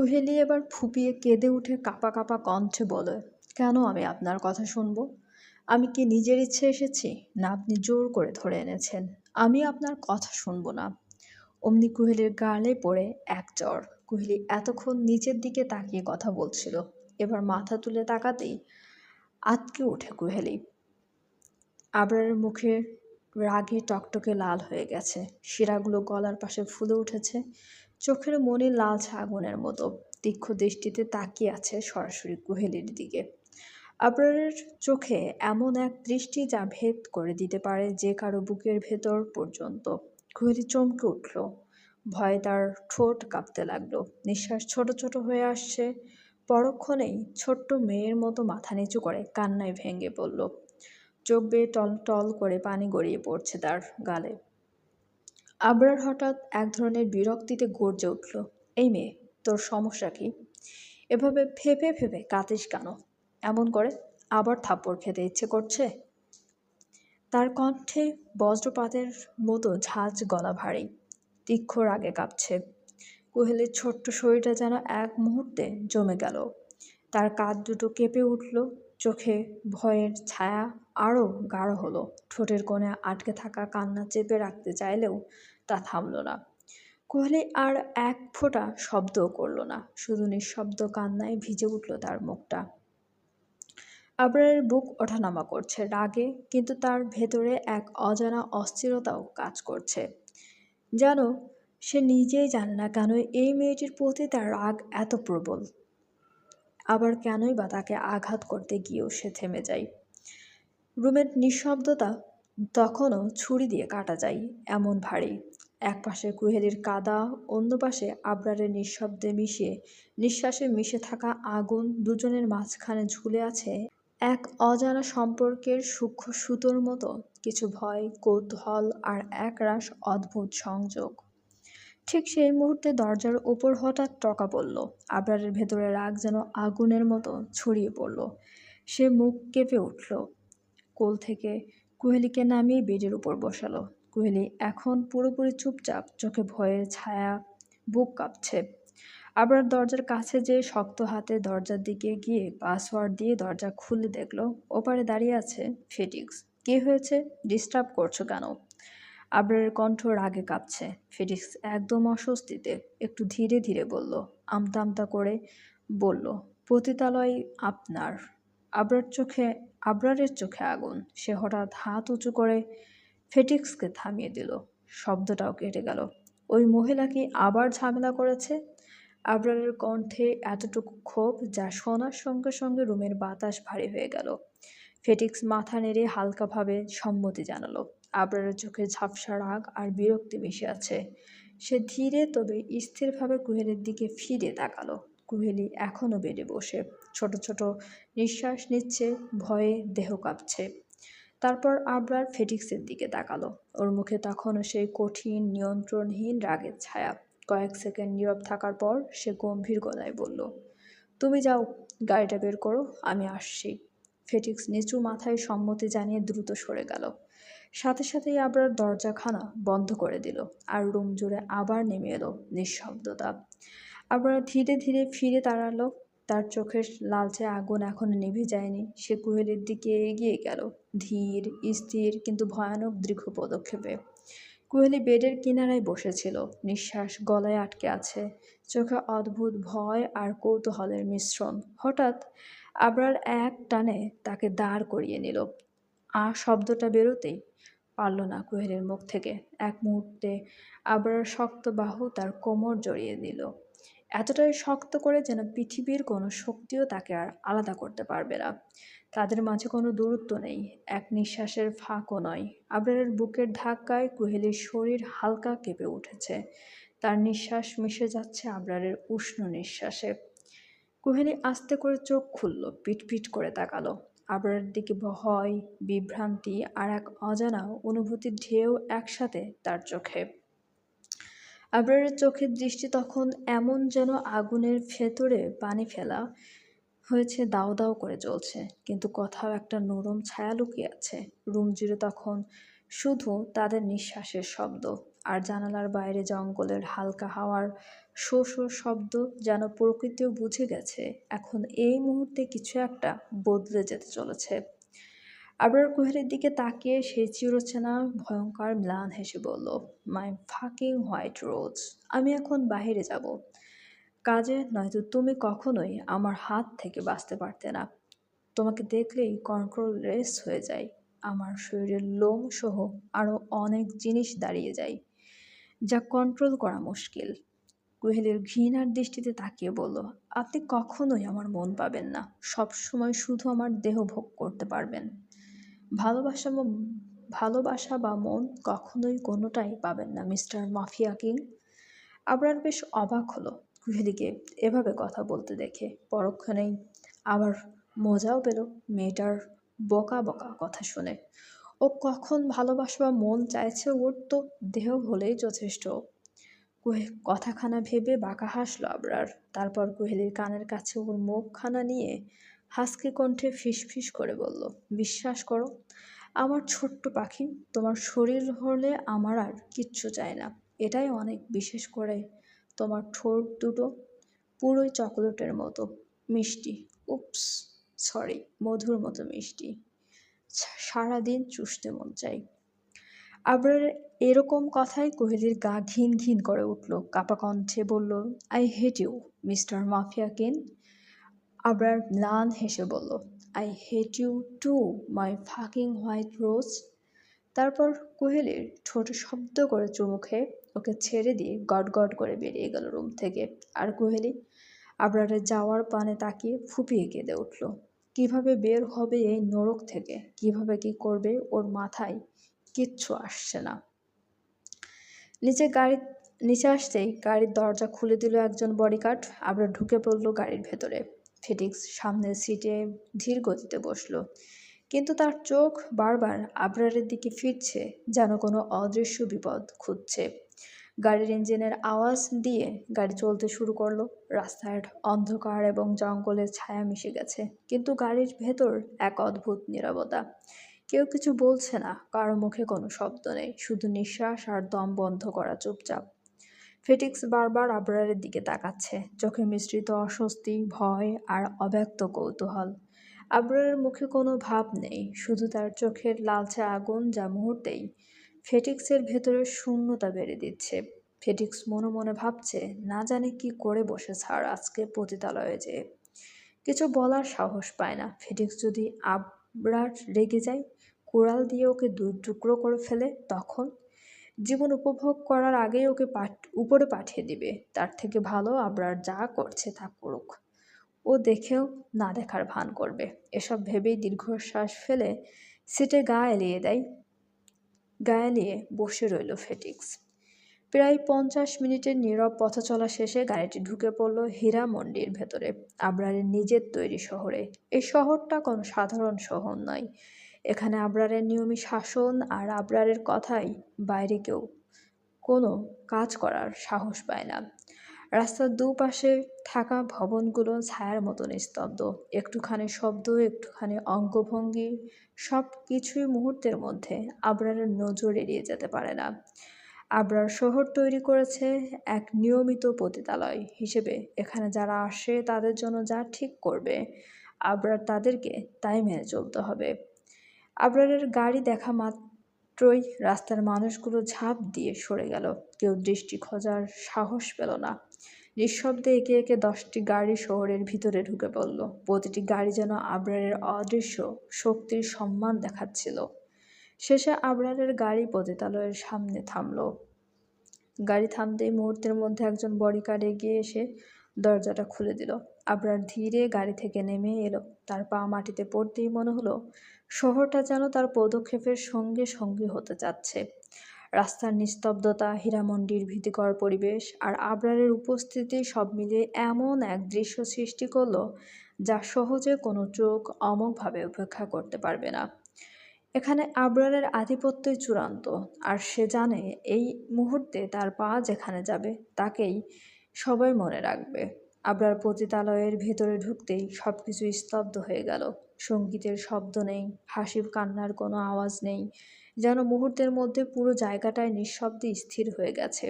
কুহেলি এবার ফুঁপিয়ে কেঁদে উঠে কাঁপা কাঁপা কণ্ঠে বলে, কেন আমি আপনার কথা শুনবো? আমি কি নিজের ইচ্ছে এসেছি, না আপনি জোর করে ধরে এনেছেন? আমি আপনার কথা শুনবো না। অমনি কুহেলির গালে পড়ে এক চড়। কুহেলি এতক্ষণ নিচের দিকে তাকিয়ে কথা বলছিল, এবার মাথা তুলে তাকাতেই আঁতকে ওঠে কুহেলি। আবরারের মুখে রাগে টকটকে লাল হয়ে গেছে, শিরাগুলো গলার পাশে ফুলে উঠেছে, চোখের মনি লালচে আগুনের মতো তীক্ষ্ণ দৃষ্টিতে তাকিয়ে আছে সরাসরি কুহেলির দিকে। আবরারের চোখে এমন এক দৃষ্টি যা ভেদ করে দিতে পারে যে কারো বুকের ভেতর পর্যন্ত। কুহেলি চমকে উঠল, ভয়ে তার ঠোঁট কাঁপতে লাগলো, নিঃশ্বাস ছোট ছোট হয়ে আসছে। পরক্ষণেই ছোট্ট মেয়ের মতো মাথা নিচু করে কান্নায় ভেঙে পড়ল। চোখ বেয়ে টল টল করে পানি গড়িয়ে পড়ছে তার গালে। আবরার হঠাৎ এক ধরনের বিরক্তিতে গর্জে উঠল, এই মেয়ে, তোর সমস্যা কি? এভাবে ফেপে ফেপে কাঁদিস কেন? এমন করে আবার থাপ্পড় খেতে ইচ্ছে করছে? তার কণ্ঠে বজ্রপাতের মতো ঝাঁঝ গলা ভারী, তীক্ষ্ণ রাগে কাঁপছে। কুহেলির ছোট্ট শরীরটা যেন এক মুহূর্তে জমে গেল। তার কাঁধ দুটো কেঁপে উঠল, চোখে ভয়ের ছায়া আরও গাঢ় হলো। ঠোঁটের কোণে আটকে থাকা কান্না চেপে রাখতে চাইলেও তা থামল না। কোহলি আর এক ফোঁটা শব্দও করল না, শুধু নিঃশব্দ কান্নায় ভিজে উঠল তার মুখটা। আবরারের বুক ওঠানামা করছে রাগে, কিন্তু তার ভেতরে এক অজানা অস্থিরতাও কাজ করছে। যেন সে নিজেই জানে না কেন এই মেয়েটির প্রতি তার রাগ এত প্রবল। আবার কেনই বা তাকে আঘাত করতে গিয়েও সে থেমে যায়। রুমের নিঃশব্দতা তখনও ছুরি দিয়ে কাটা যায় এমন ভারী। এক পাশে কুহেলির কাদা, অন্য পাশে আবরারের নিঃশ্বাসে মিশে থাকা আগুন, দুজনের মাঝখানে ঝুলে আছে এক অজানা সম্পর্কের সূক্ষ্ম সুতোর মতো কিছু ভয়, কৌতূহল আর একরাশ অদ্ভুত সংযোগ। ঠিক সেই মুহূর্তে দরজার ওপর হঠাৎ টকা পড়ল। আবরারের ভেতরে রাগ যেন আগুনের মতো ছড়িয়ে পড়ল। সে মুখ কেঁপে উঠল, কোল থেকে কুহেলিকে নামিয়ে বেডের উপর বসালো। কুহেলি এখন পুরোপুরি চুপচাপ, চোখে ভয়ের ছায়া, বুক কাঁপছে। আবার দরজার কাছে যেয়ে শক্ত হাতে দরজার দিকে গিয়ে পাসওয়ার্ড দিয়ে দরজা খুলে দেখলো ওপারে দাঁড়িয়ে আছে ফেটিক্স। কি হয়েছে? ডিস্টার্ব করছো কেন? আবরারের কণ্ঠ রাগে কাঁপছে। ফেটিক্স একদম অস্বস্তিতে একটু ধীরে ধীরে বলল, আমতা আমতা করে বলল, পতিতালয় আপনার। আবরারের চোখে আগুন। সে হঠাৎ হাত উঁচু করে ফেটিক্সকে থামিয়ে দিল। শব্দটাও কেটে গেল। ওই মহিলা কি আবার ঝামেলা করেছে? আবরারের কণ্ঠে এতটুকু ক্ষোভ যা শোনার সঙ্গে সঙ্গে রুমের বাতাস ভারী হয়ে গেল। ফেটিক্স মাথা নেড়ে হালকাভাবে সম্মতি জানালো। আবরারের চোখে ঝাপসা রাগ আর বিরক্তি মিশে আছে। সে ধীরে তবে স্থিরভাবে কুহেলির দিকে ফিরে তাকালো। কুহেলি এখনও বেডে বসে ছোট ছোট নিঃশ্বাস নিচ্ছে, ভয়ে দেহ কাঁপছে। তারপর আবরার ফেটিক্সের দিকে তাকালো। ওর মুখে তখনও সেই কঠিন, নিয়ন্ত্রণহীন রাগের ছায়া। কয়েক সেকেন্ড নীরব থাকার পর সে গম্ভীর গলায় বলল, তুমি যাও, গাড়িটা বের করো, আমি আসছি। ফেটিক্স নিচু মাথায় সম্মতি জানিয়ে দ্রুত সরে গেল। সাথে সাথেই আবরার দরজাখানা বন্ধ করে দিল, আর রুম জুড়ে আবার নেমে এলো নিঃশব্দতা। আবরার ধীরে ধীরে ফিরে দাঁড়ালো। তার চোখের লালচে আগুন এখনো নিভে যায়নি। সে কুহেলির দিকে এগিয়ে গেল, ধীর, স্থির কিন্তু ভয়ানক দীর্ঘ পদক্ষেপে। কুহেলি বেডের কিনারায় বসেছিল, নিঃশ্বাস গলায় আটকে আছে, চোখে অদ্ভুত ভয় আর কৌতূহলের মিশ্রণ। হঠাৎ আবরার এক টানে তাকে দাঁড় করিয়ে নিল। শব্দটা বেরোতেই পারল না কুহেলির মুখ থেকে। এক মুহূর্তে আবরার শক্ত বাহু তার কোমর জড়িয়ে দিল, এতটাই শক্ত করে যেন পৃথিবীর কোনো শক্তিও তাকে আর আলাদা করতে পারবে না। তাদের মাঝে কোনো দূরত্ব নেই, এক নিঃশ্বাসের ফাঁকও নয়। আবরারের বুকের ধাক্কায় কুহেলির শরীর হালকা কেঁপে উঠেছে। তার নিঃশ্বাস মিশে যাচ্ছে আবরারের উষ্ণ নিঃশ্বাসে। কুহেলি আস্তে করে চোখ খুলল, পিটপিট করে তাকালো। আবরারের দিকে ভয়, বিভ্রান্তি আর এক অজানা অনুভূতির ঢেউ একসাথে তার চোখে। আবরারের চোখের দৃষ্টি তখন এমন যেন আগুনের ভেতরে পানি ফেলা হয়েছে, দাও দাও করে জ্বলছে, কিন্তু কোথাও একটা নরম ছায়া লুকিয়ে আছে। রুম জুড়ে তখন শুধু তাদের নিঃশ্বাসের শব্দ। আর জানালার বাইরে জঙ্গলের হালকা হাওয়ার শো শো শব্দ, যেন প্রকৃতিও বুঝে গেছে এখন এই মুহূর্তে কিছু একটা বদলে যেতে চলেছে। আবরার কোহেলির দিকে তাকিয়ে সেই চিরচেনা ভয়ঙ্কর ম্লান হেসে বলল, মাই ফাকিং হোয়াইট রোজ, আমি এখন বাইরে যাব কাজে, নয়তো তুমি কখনোই আমার হাত থেকে বাঁচতে পারতে না। তোমাকে দেখলেই কন্ট্রোল রেস হয়ে যায়, আমার শরীরের লোম সহ আরও অনেক জিনিস দাঁড়িয়ে যায়, যা কন্ট্রোল করা মুশকিল। কোহেলির ঘৃণার দৃষ্টিতে তাকিয়ে বলল, আপনি কখনোই আমার মন পাবেন না, সব সময় শুধু আমার দেহ ভোগ করতে পারবেন। ভালোবাসা বা ভালোবাসা বা মন কখনোই কোনোটাই পাবেন না মিস্টার মাফিয়া কিং। আবরার বেশ অবাক হলো কুহেলিকে এভাবে কথা বলতে দেখে। পরক্ষণেই আবার মজাও পেল মেয়েটার বকা বকা কথা শুনে। ও কখন ভালোবাসা বা মন চাইছে, ওর তো দেহ হলেই যথেষ্ট। কথাখানা ভেবে বাঁকা হাসলো আবরার। তারপর কোহেলির কানের কাছে ওর মুখখানা নিয়ে হাসকি কণ্ঠে ফিসফিস করে বলল, বিশ্বাস করো আমার ছোট্ট পাখি, তোমার শরীর হলে আমার আর কিচ্ছু চাই না। এটাই অনেক, বিশেষ করে তোমার ঠোঁট দুটো পুরোই চকোলেটের মতো মিষ্টি। উপস, সরি, মধুর মতো মিষ্টি, সারাদিন চুষতে মন চাই। আবরার এরকম কথায় কোহেলির গা ঘিন ঘিন করে উঠল। কাপা কণ্ঠে বলল, I hate you mister mafia king. Abrar ম্লান হেসে বলল, I hate you too my fucking white rose. তারপর কোহেলির ঠোঁটে শব্দ করে চুমু খেয়ে ওকে ছেড়ে দিয়ে গট গট করে বেরিয়ে গেল রুম থেকে। আর কোহেলি আবরারের যাওয়ার পানে তাকিয়ে ফুপিয়ে কেঁদে উঠল। কিভাবে বের হবে এই নরক থেকে, কিভাবে কি করবে ওর মাথায় কিচ্ছু আসছে না। নিচে আসতেই গাড়ির দরজা খুলে দিল একজন বডিগার্ড। আবরার ঢুকে পড়ল গাড়ির ভেতরে। ফেটিক্স সামনের সিটে ধীর গতিতে বসল, কিন্তু তার চোখ বারবার আবরারের দিকে ফিরছে, যেন কোনো অদৃশ্য বিপদ খুঁজছে। গাড়ির ইঞ্জিনের আওয়াজ দিয়ে গাড়ি চলতে শুরু করলো। রাস্তার অন্ধকার এবং জঙ্গলের ছায়া মিশে গেছে, কিন্তু গাড়ির ভেতর এক অদ্ভুত নীরবতা। কেউ কিছু বলছে না, কারো মুখে কোনো শব্দ নেই, শুধু নিঃশ্বাস আর দম বন্ধ করা চুপচাপ। ফেটিক্স বারবার আবরারের দিকে তাকাচ্ছে, চোখে মিশ্রিত অস্বস্তি, ভয় আর অব্যক্ত কৌতূহল। আবরারের মুখে কোনো ভাব নেই, শুধু তার চোখের লালচে আগুন, যা মুহূর্তেই ফেটিক্সের ভেতরে শূন্যতা বেড়ে দিচ্ছে। ফেটিক্স মনে মনে ভাবছে, না জানে কি করে বসে ছাড় আজকে পতিতালয়ে যেয়ে। কিছু বলার সাহস পায় না। ফেটিক্স যদি আবরার রেগে যায়, কুড়াল দিয়ে ওকে দুই টুকরো করে ফেলে, তখন জীবন উপভোগ করার আগেই ওকে উপরে পাঠিয়ে দিবে। তার থেকে ভালো আবরার যা করছে তা করুক, ও দেখেও না দেখার ভান করবে। এসব ভেবেই দীর্ঘশ্বাস ফেলে সিটে গা এলিয়ে বসে রইল ফেটিক্স। প্রায় 50 মিনিটের নীরব পথচলা শেষে গাড়িটি ঢুকে পড়ল হীরা মন্ডির ভেতরে, আবরারের নিজের তৈরি শহরে। এই শহরটা কোনো সাধারণ শহর নয়। এখানে আবরারের নিয়মিত শাসন আর আবরারের কথাই বাইরে কেউ কোনো কাজ করার সাহস পায় না। রাস্তার দুপাশে থাকা ভবনগুলো ছায়ার মতো নিস্তব্ধ। একটুখানি শব্দ, একটুখানি অঙ্গভঙ্গি, সব কিছুই মুহূর্তের মধ্যে আবরারের নজর এড়িয়ে যেতে পারে না। আবরার শহর তৈরি করেছে এক নিয়মিত পতিতালয় হিসেবে। এখানে যারা আসে তাদের জন্য যা ঠিক করবে, আবরার তাদেরকে তাই মেনে চলতে হবে। আবরারের গাড়ি দেখা মাত্রই রাস্তার মানুষগুলো ঝাঁপ দিয়ে সরে গেল। কেউ দৃষ্টি খোঁজার সাহস পেল না। নিঃশব্দে একে একে 10টি গাড়ি শহরের ভিতরে ঢুকে পড়ল। প্রতিটি গাড়ি যেন আবরারের অদৃশ্য শক্তির সম্মান দেখাচ্ছিল। শেষে আবরারের গাড়ি পতিতালয়ের সামনে থামল। গাড়ি থামতেই মুহূর্তের মধ্যে একজন বডিগার্ড এগিয়ে এসে দরজাটা খুলে দিল। আবরার ধীরে গাড়ি থেকে নেমে এলো। তার পা মাটিতে পড়তেই মনে হলো শহরটা যেন তার পদক্ষেপের সঙ্গে সঙ্গী হতে চাচ্ছে। রাস্তার নিস্তব্ধতা, হীরামন্ডির ভীতিকর পরিবেশ আর আবরারের উপস্থিতি সব মিলিয়ে এমন এক দৃশ্য সৃষ্টি করলো, যা সহজে কোনো চোখ অমোঘভাবে উপেক্ষা করতে পারবে না। এখানে আবরারের আধিপত্যই চূড়ান্ত, আর সে জানে এই মুহূর্তে তার পা যেখানে যাবে তাকেই সবাই মনে রাখবে। আবরার পতিতালয়ের ভেতরে ঢুকতেই সবকিছু স্তব্ধ হয়ে গেল। সঙ্গীতের শব্দ নেই, হাসি কান্নার কোনো আওয়াজ নেই, যেন মুহূর্তের মধ্যে পুরো জায়গাটায় নিঃশব্দে স্থির হয়ে গেছে।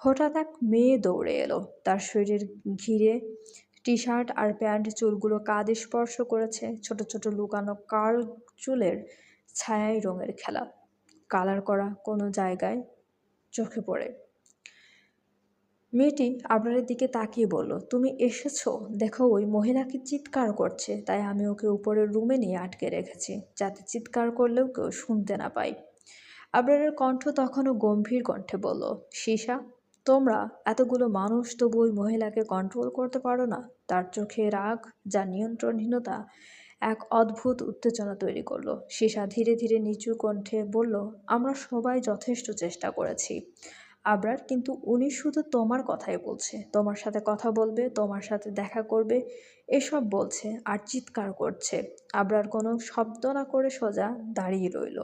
হঠাৎ এক মেয়ে দৌড়ে এলো। তার শরীর ঘিরে টি শার্ট আর প্যান্ট চুলগুলো কাঁধে স্পর্শ করেছে। ছোট ছোট লুকানো কার্ল চুলের ছায়ায় রঙের খেলা, কালার করা কোনো জায়গায় চোখে পড়ে। মেয়েটি আবরারের দিকে তাকিয়ে বলল, তুমি এসেছো? দেখো, ওই মহিলাকে চিৎকার করছে, তাই আমি ওকে উপরের রুমে নিয়ে আটকে রেখেছি, যাতে চিৎকার করলেও কেউ শুনতে না পায়। আবরারের কণ্ঠ তখনও গম্ভীর কণ্ঠে বলল, সীসা, তোমরা এতগুলো মানুষ তবু ওই মহিলাকে কন্ট্রোল করতে পারো না? তার চোখে রাগ, যা নিয়ন্ত্রণহীনতা, এক অদ্ভুত উত্তেজনা তৈরি করলো। সীসা ধীরে ধীরে নিচু কণ্ঠে বলল, আমরা সবাই যথেষ্ট চেষ্টা করেছি আবরার, কিন্তু উনি শুধু তোমার কথাই বলছে। তোমার সাথে কথা বলবে, তোমার সাথে দেখা করবে, এসব বলছে আর চিৎকার করছে। আবরার কোনো শব্দ না করে সোজা দাঁড়িয়ে রইল।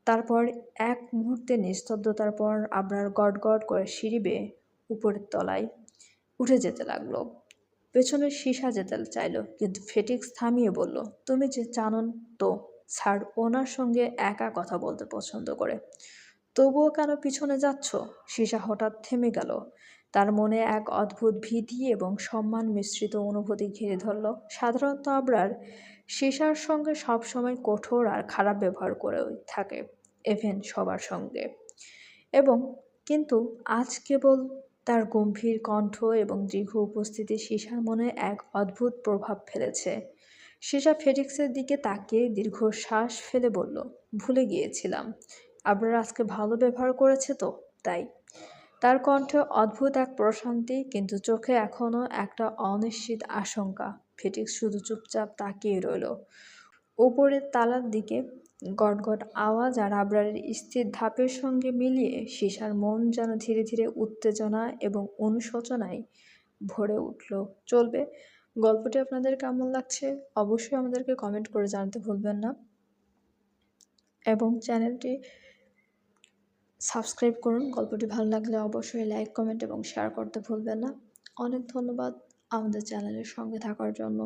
তারপর এক মুহূর্তে নিস্তব্ধতার পর আবরার গট গট করে সিঁড়ি বেয়ে উপরের তলায় উঠে যেতে লাগলো। পেছনের সীসা যেতে চাইল, কিন্তু ফেটিক্স থামিয়ে বলল, তুমি যে জানো তো স্যার ওনার সঙ্গে একা কথা বলতে পছন্দ করে, তবুও কেন পিছনে যাচ্ছ? সীসা হঠাৎ থেমে গেল। তার মনে এক অদ্ভুত ভীতি এবং সম্মান মিশ্রিত অনুভূতি ঘিরে ধরল। সাধারণত আবরার সীসার সঙ্গে সবসময় কঠোর আর খারাপ ব্যবহার করে থাকে, ইভেন সবার সঙ্গে, এবং কিন্তু আজ কেবল তার গম্ভীর কণ্ঠ এবং দীর্ঘ উপস্থিতি সীসার মনে এক অদ্ভুত প্রভাব ফেলেছে। সীসা ফেটিক্সের দিকে তাকিয়ে দীর্ঘশ্বাস ফেলে বলল, ভুলে গিয়েছিলাম, আবরার আজকে ভালো ব্যবহার করেছে তো তাই। তার কণ্ঠে অদ্ভুত এক প্রশান্তি, কিন্তু চোখে এখনও একটা অনিশ্চিত আশঙ্কা। ফেটিক্স শুধু চুপচাপ তাকিয়ে রইল। উপরের তালার দিকে গটগট আওয়াজ আর আবরারের স্থির ধাপের সঙ্গে মিলিয়ে সীসার মন যেন ধীরে ধীরে উত্তেজনা এবং অনুশোচনায় ভরে উঠল। চলবে, গল্পটি আপনাদের কেমন লাগছে অবশ্যই আমাদেরকে কমেন্ট করে জানাতে ভুলবেন না, এবং চ্যানেলটি সাবস্ক্রাইব করুন। গল্পটি ভালো লাগলে অবশ্যই লাইক, কমেন্ট এবং শেয়ার করতে ভুলবেন না। অনেক ধন্যবাদ আমাদের চ্যানেলের সঙ্গে থাকার জন্য।